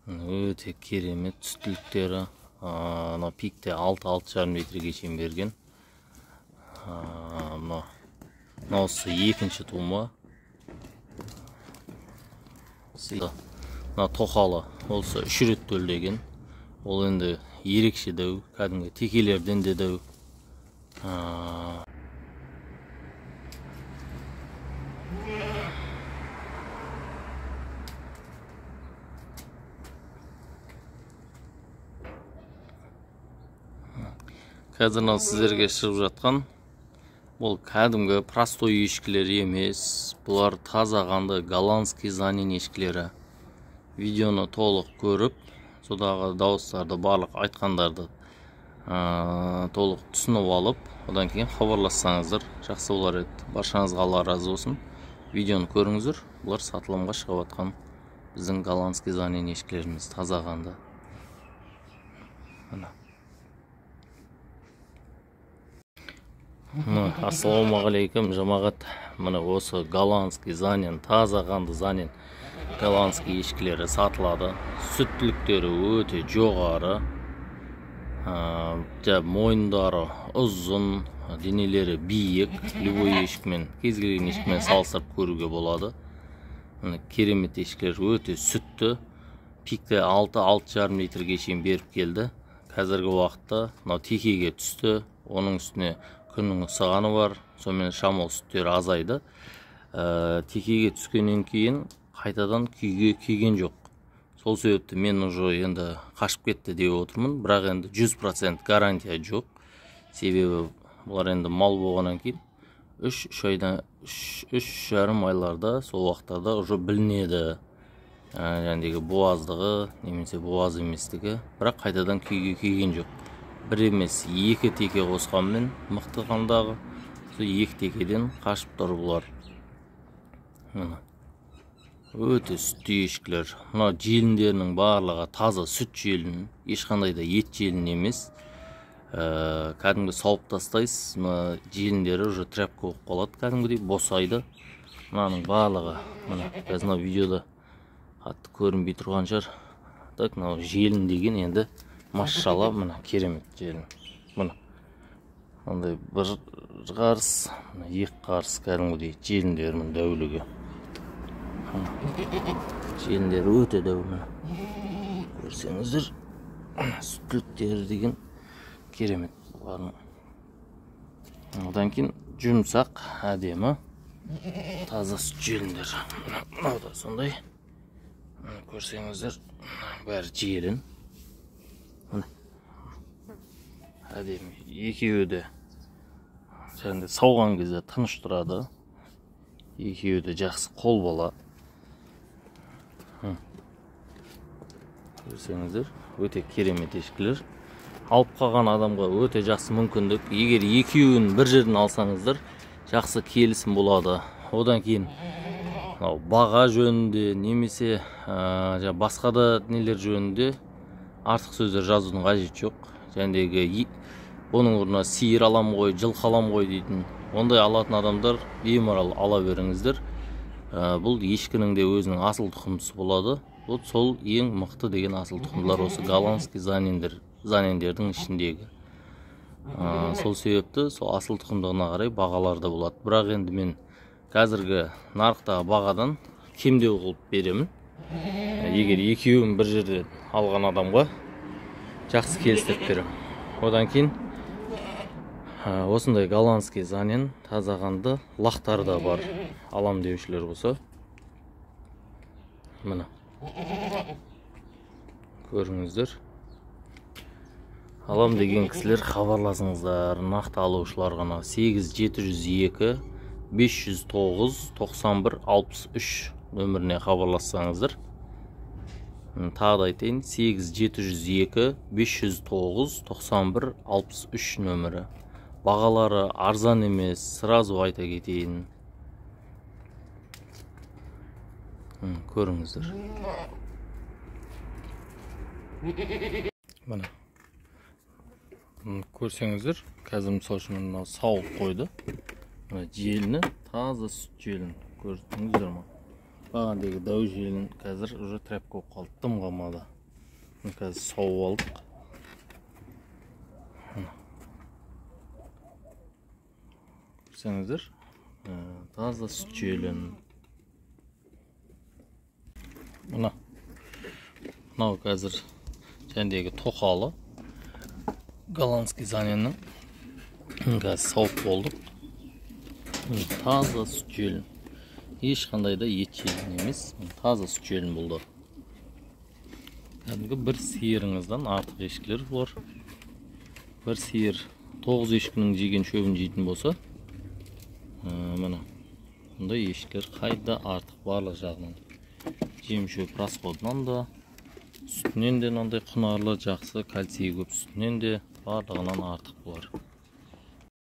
Өте керемет түстіліктері. Мына пикте 6-6,5 метрге шейін берген. Мынасы екінші тума. Мына тоқалы олса 3 рет төлдеген. Ол енді ерекше дәу, кәдімгі текелерден де дәу. Қазір сіздерге шығып жатқан бұл кәдімгі простой ешкілер емес. Бұлар таза қанды голландский занин ешкілері. Видеоны толық көріп, содағы дауыстарды барлық айтқандарды толық түсініп алып, одан кейін хабарлассаңыздар жақсы болар еді. Баршаңызға Алла разы болсын. Видеоны көріңіздер. Бұлар сатылымға шығып жатқан біздің голландский занин ешкілеріміз таза қанды. Ассалаумағалейкум жамағат. Мына осы голландский занин, таза қанды занин голландский ешкілері сатылады. Сүттіліктері өте жоғары. Мойындары ұзын, денелері биік. Любой ешкімен, кез келген ешкімен салыстырып көруге болады. Керемет ешкілер өте сүтті. Пикте 6-6,5 метрге шейін беріп келді. Қазіргі уақытта текеге түсті. Оның үстіне күннің ысығаны бар, сонымен шамал сүттері азайды. Текеге түскеннен кейін қайтадан күйге күйген жоқ. Сол себепті мен уже енді қашып кетті деп отырмын, бірақ енді 100% гарантия жоқ. Себебі бұлар енді мал болғаннан кейін 3,5 айларда, сол уақыттарда уже білінеді. Жәндегі буаздығы, немесе буаз еместігі, бірақ қайтадан күйге күйген жоқ. Бір емес, 2 теке қосқанмен мықты қандағы, сол 2 текеден қашып тұр бұлар. Өте сүтті ешкілер. Мына желіндерінің барлығы таза сүт желін, ешқандай да ет желін емес. Кәдімгі сауып тастайсыз, желіндері уже тряпка болып қалады, кәдімгідей босайды. Мынаның барлығы, мына видеода қатты көрінбей тұрған шығар. Так, мына желін деген енді машалла, мына керемет желін. Мына ондай бір қарыс, екі қарыс кәдімгідей желіндерінің дәулігі. Желіндері өте дәу. Көрсеңіздер, сүттіліктері деген керемет бұлардың. Одан кейін жұмсақ, әдемі, таза сүт желіндер. Мынау да сондай. Көрсеңіздер, бәрі желін. Әдемі, екеуі де сауған кезде тыныш тұрады. Екеуі де жақсы қол бола. Көрсеңіздер, өте керемет ешкілер. Алып қалған адамға өте жақсы мүмкіндік. Егер екеуін бір жерден алсаңыздар, жақсы келісім болады. Одан кейін баға жөнінде, немесе басқа да нелер жөнінде артық сөздер жазудың қажеті жоқ. Жәндегі оның орнына сиыр алам ғой, жылқы алам ғой дейтін, ондай алатын адамдар беймарал ала беріңіздер. Бұл ешкінің де өзінің асыл тұқымдысы болады. Сол ең мықты деген асыл тұқымдылар осы голландский занендердің ішіндегі. Сол себепті сол асыл тұқымдығына қарай бағалар да болады. Бірақ енді мен қазіргі нарықтағы бағадан кемдеу қылып беремін. Егер екеуін бір жерден алған адамға жақсы келістіріп беремін. Одан кейін осындай голландский занин таза қанды лақтар да бар. Алам деушілер болса, мына көріңіздер. Алам деген кісілер хабарласыңыздар. Нақты алушылар ғана 8702 509 91 63 нөміріне хабарлассаңыздар. Тағы да айтайын, 8702 509 91 63 нөмірі. Бағалары арзан емес, сразу айта кетейін. Көріңіздер. Мына көрсеңіздер, қазір мысал үшін сауып қойды. Желіні, таза сүт желін көрдіңіздер ма? Бағандегі дәу желін қазір уже тряпка болып қалды, дым қалмады. Қазір сауып алдық. Көрсеңіздер, таза сүт желін. Мынау қазір жәндегі тоқалы голландский заненің қазір сауып болдық. Таза сүт желін. Ешқандай да ет желін емес, таза сүт желін болды. Кәдімгі бір сиырыңыздан артық ешкілер бар. Бір сиыр 9 ешкінің жеген шөбін жейтін болса, мына бұндай ешкілер қайда артық барлық жағынан. Жем шөп расходынан да, сүтінен де мынандай құнарлы жақсы кальций көп сүтінен де барлығынан артық болар.